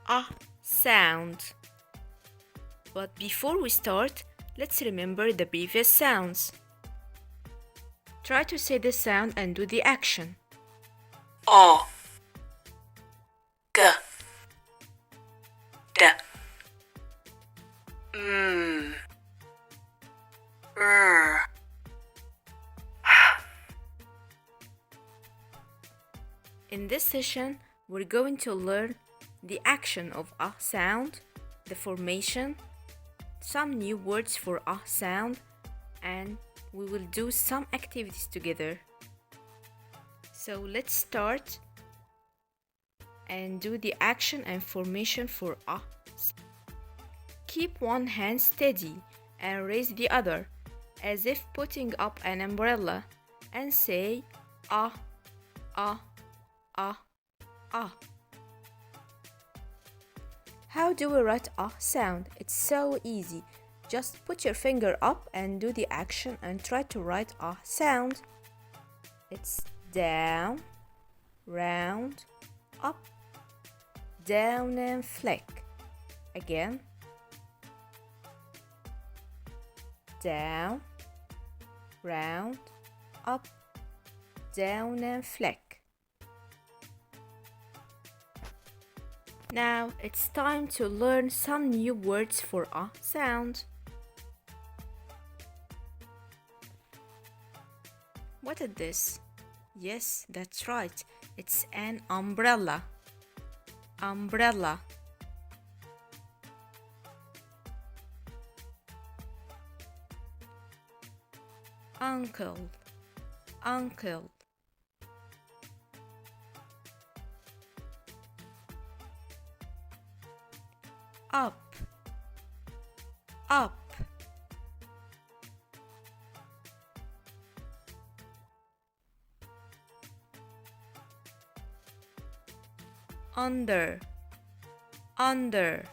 ah sound. But before we start, let's remember the previous sounds. Try to say the sound and do the action. O, G, D, M, R, In this session, we're going to learn the action of ah sound, the formation, some new words for ah sound, and we will do some activities together. So let's start and do the action and formation for ah. Keep one hand steady and raise the other as if putting up an umbrella and say ah, ah, ah, ah. How do we write ah sound? It's so easy. Just put your finger up and do the action and try to write ah sound. It's down, round, up, down and flick. Again. Down, round, up, down and flick. Now it's time to learn some new words for ah sound. What is this? Yes, that's right. It's an umbrella. Umbrella. Uncle. Uncle. Up. Up. Under. Under.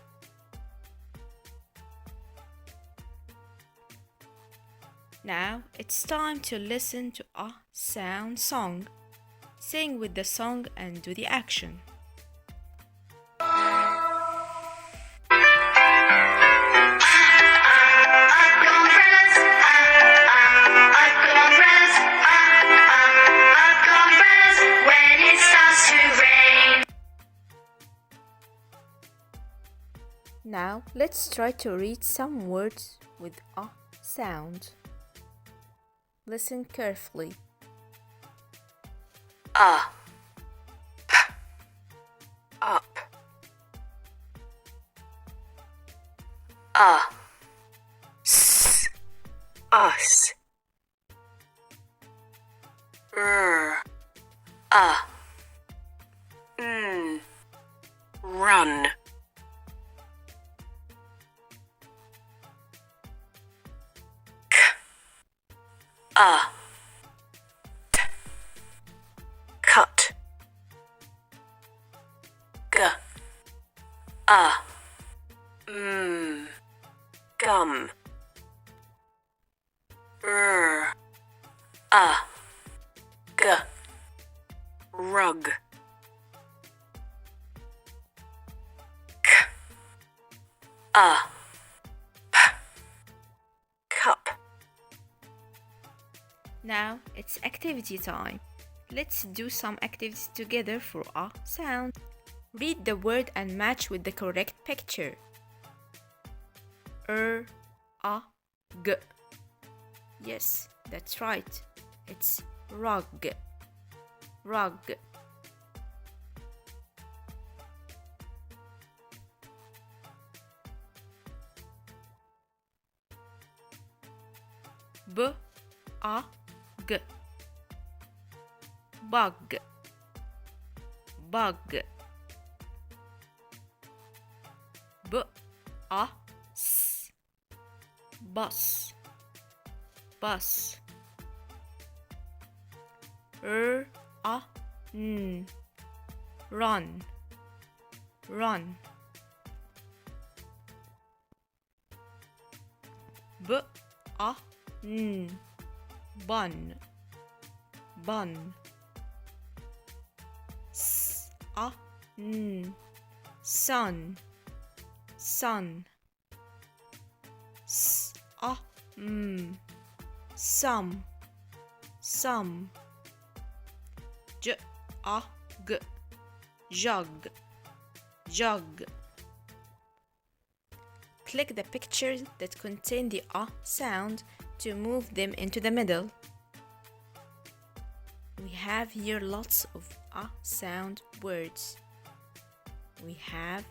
Now it's time to listen to a sound song. Sing with the song and do the action. Now let's try to read some words with a sound. Listen carefully. P, up, S, us, N, run. T, cut. G, gum. G, rug. K, P, cup. Now it's activity time. Let's do some activities together for a sound. Read the word and match with the correct picture. A, G. Yes, that's right. It's rug. Rug. B, A, G. Bug. Bug. B, A, S. Bus. Bus. A, N. Run. Run. B, A, N. Bun. Bun. S, A, N. sun, sun. Some, some. J a g, jug, jug. Click the pictures that contain the sound to move them into the middle. We have here lots of sound words. We have,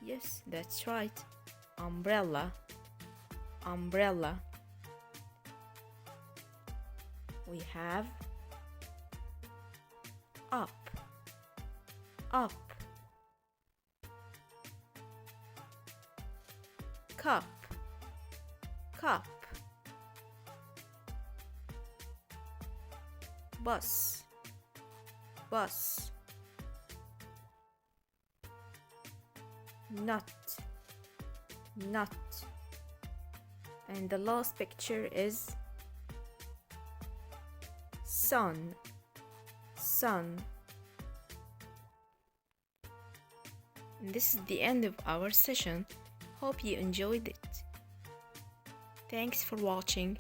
yes, that's right, umbrella, umbrella. We have up, up. Cup, cup. Bus, bus. Nut, nut. And the last picture is sun, sun. And this is the end of our session. Hope you enjoyed it. Thanks for watching.